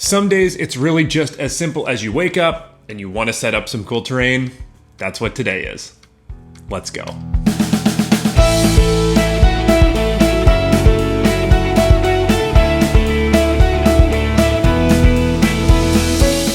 Some days it's really just as simple as you wake up and you want to set up some cool terrain. That's what today is. Let's go.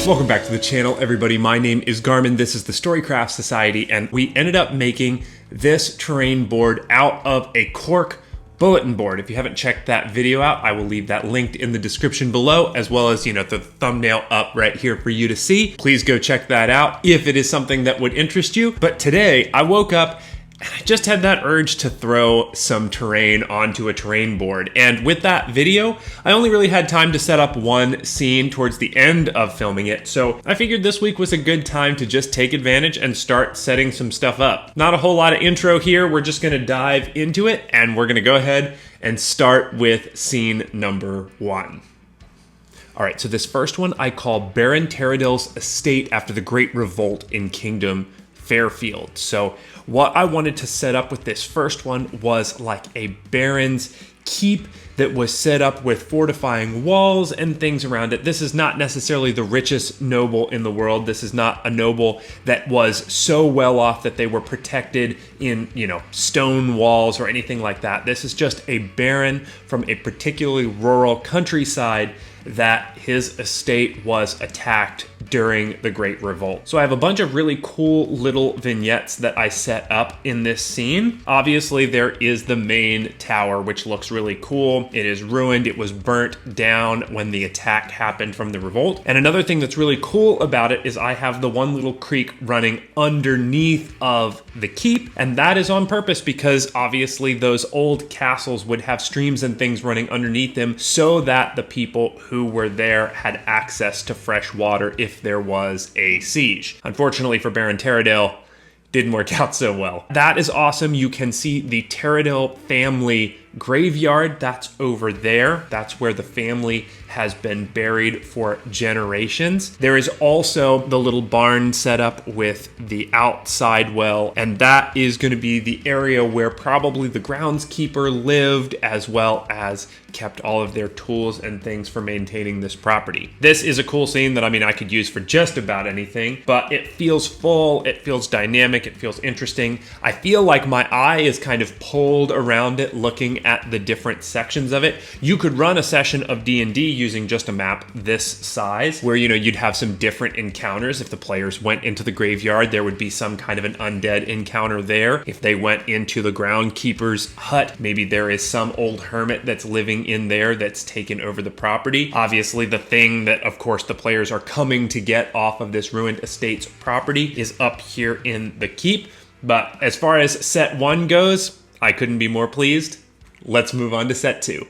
Welcome back to the channel, everybody. My name is Garmin. This is the Storycraft Society, and we ended up making this terrain board out of a cork bulletin board. If you haven't checked that video out, I will leave that linked in the description below, as well as, the thumbnail up right here for you to see. Please go check that out if it is something that would interest you. But today I woke up and I just had that urge to throw some terrain onto a terrain board. And with that video, I only really had time to set up one scene towards the end of filming it. So I figured this week was a good time to just take advantage and start setting some stuff up. Not a whole lot of intro here. We're just gonna dive into it, and we're gonna go ahead and start with scene number 1. All right, so this first one I call Baron Terradil's estate after the Great Revolt in Kingdom Fairfield. So what I wanted to set up with this first one was like a baron's keep that was set up with fortifying walls and things around it. This is not necessarily the richest noble in the world. This is not a noble that was so well off that they were protected in, stone walls or anything like that. This is just a baron from a particularly rural countryside that his estate was attacked during the Great Revolt. So I have a bunch of really cool little vignettes that I set up in this scene. Obviously, there is the main tower, which looks really cool. It is ruined. It was burnt down when the attack happened from the revolt. And another thing that's really cool about it is I have the one little creek running underneath of the keep, and that is on purpose because obviously those old castles would have streams and things running underneath them so that the people who were there had access to fresh water if there was a siege. Unfortunately for Baron Terradil, didn't work out so well. That is awesome. You can see the Terradil family graveyard. That's over there. That's where the family has been buried for generations. There is also the little barn set up with the outside well, and that is going to be the area where probably the groundskeeper lived, as well as kept all of their tools and things for maintaining this property. This is a cool scene that I could use for just about anything, but it feels full, it feels dynamic, it feels interesting. I feel like my eye is kind of pulled around it looking at the different sections of it. You could run a session of D&D using just a map this size, where you'd have some different encounters. If the players went into the graveyard, there would be some kind of an undead encounter there. If they went into the groundkeeper's hut, maybe there is some old hermit that's living in there that's taken over the property. Obviously, the thing that, of course, the players are coming to get off of this ruined estate's property is up here in the keep. But as far as set 1 goes, I couldn't be more pleased. Let's move on to set 2.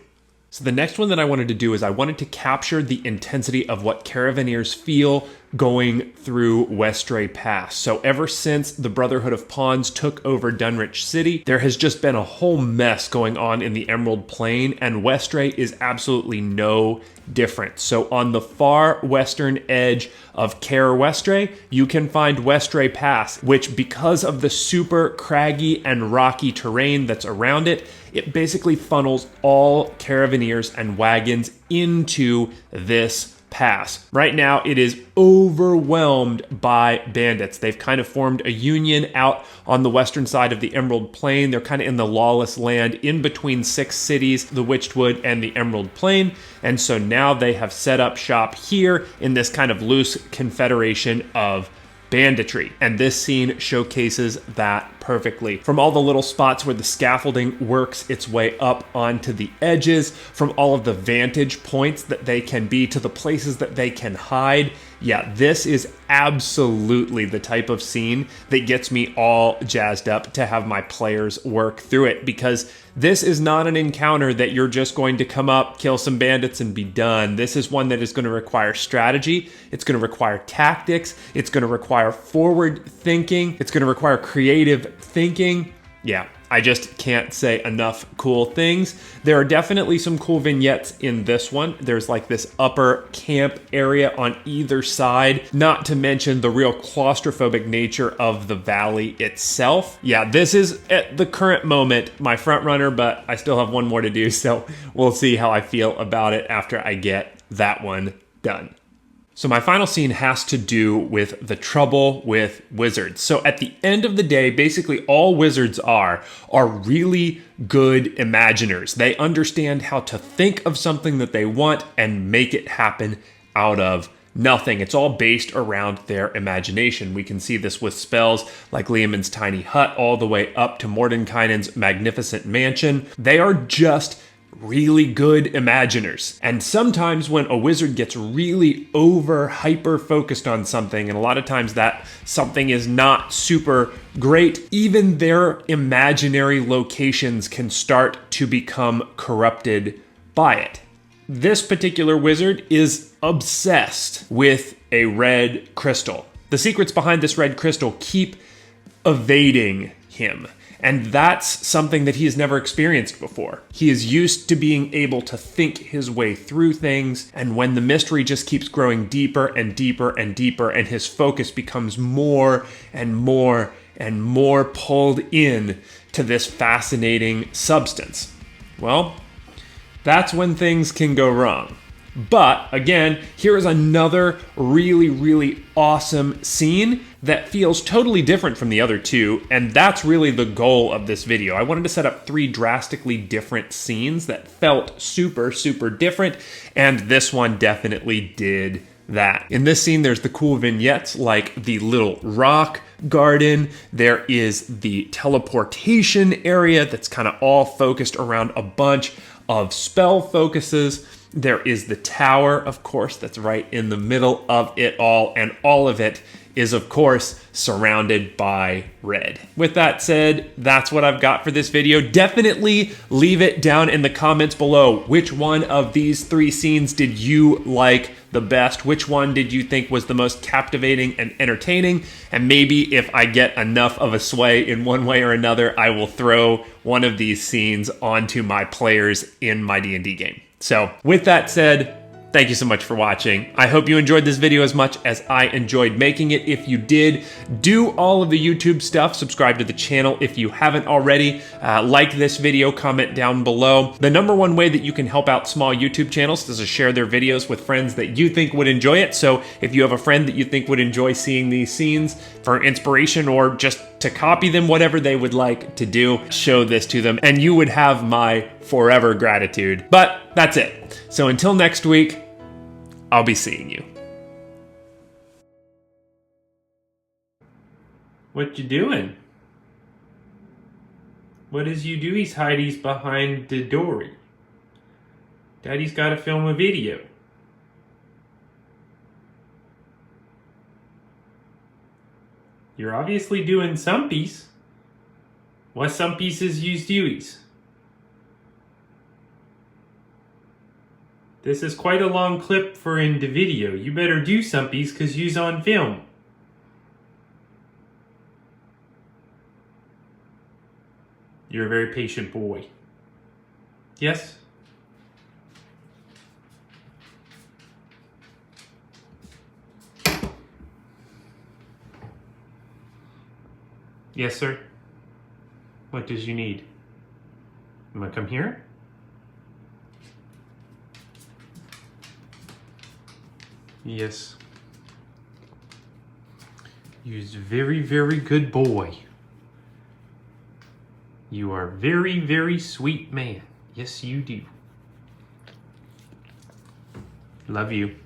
So the next one that I wanted to do is I wanted to capture the intensity of what Caravaneers feel going through Westray Pass. So ever since the Brotherhood of Pawns took over Dunwich City, there has just been a whole mess going on in the Emerald Plain, and Westray is absolutely no different. So on the far western edge of Caer Westray, you can find Westray Pass, which, because of the super craggy and rocky terrain that's around it, it basically funnels all Caravaneers and wagons into this pass. Right now, it is overwhelmed by bandits. They've kind of formed a union out on the western side of the Emerald Plain. They're kind of in the lawless land in between 6 cities, the Witchwood and the Emerald Plain. And so now they have set up shop here in this kind of loose confederation of banditry. And this scene showcases that perfectly. From all the little spots where the scaffolding works its way up onto the edges, from all of the vantage points that they can be to the places that they can hide. Yeah, this is absolutely the type of scene that gets me all jazzed up to have my players work through it, because this is not an encounter that you're just going to come up, kill some bandits, and be done. This is one that is going to require strategy. It's going to require tactics. It's going to require forward thinking. It's going to require creative thinking. Yeah, I just can't say enough cool things. There are definitely some cool vignettes in this one. There's like this upper camp area on either side, not to mention the real claustrophobic nature of the valley itself. Yeah, this is at the current moment my front runner, but I still have one more to do, so we'll see how I feel about it after I get that one done. So my final scene has to do with the trouble with wizards. So at the end of the day, basically all wizards are really good imaginers. They understand how to think of something that they want and make it happen out of nothing. It's all based around their imagination. We can see this with spells like Leomund's tiny hut all the way up to Mordenkainen's magnificent mansion. They are just really good imaginers. And sometimes when a wizard gets really hyper focused on something, and a lot of times that something is not super great, even their imaginary locations can start to become corrupted by it. This particular wizard is obsessed with a red crystal. The secrets behind this red crystal keep evading him. And that's something that he has never experienced before. He is used to being able to think his way through things, and when the mystery just keeps growing deeper and deeper and deeper, and his focus becomes more and more and more pulled in to this fascinating substance, well, that's when things can go wrong. But again, here is another really awesome scene that feels totally different from the other two, and that's really the goal of this video. I wanted to set up 3 drastically different scenes that felt super different, and this one definitely did that. In this scene, there's the cool vignettes like the little rock garden. There is the teleportation area that's kind of all focused around a bunch of spell focuses. There is the tower, of course, that's right in the middle of it all, and all of it is, of course, surrounded by red. With that said, that's what I've got for this video. Definitely leave it down in the comments below. Which one of these 3 scenes did you like the best? Which one did you think was the most captivating and entertaining? And maybe if I get enough of a sway in one way or another, I will throw one of these scenes onto my players in my D&D game. So with that said, thank you so much for watching. I hope you enjoyed this video as much as I enjoyed making it. If you did, do all of the YouTube stuff. Subscribe to the channel if you haven't already. Like this video, comment down below. The #1 way that you can help out small YouTube channels is to share their videos with friends that you think would enjoy it. So if you have a friend that you think would enjoy seeing these scenes for inspiration or just to copy them, whatever they would like to do, show this to them, and you would have my forever gratitude. But that's it. So until next week, I'll be seeing you. What you doing? What is you doies hideys behind the door? Daddy's gotta film a video. You're obviously doing some piece. What some pieces use doies? This is quite a long clip for in the video. You better do somethings cause you's on film. You're a very patient boy. Yes? Yes, sir. What does you need? I'm gonna come here. Yes. You's very good boy. You are very sweet man. Yes, you do. Love you.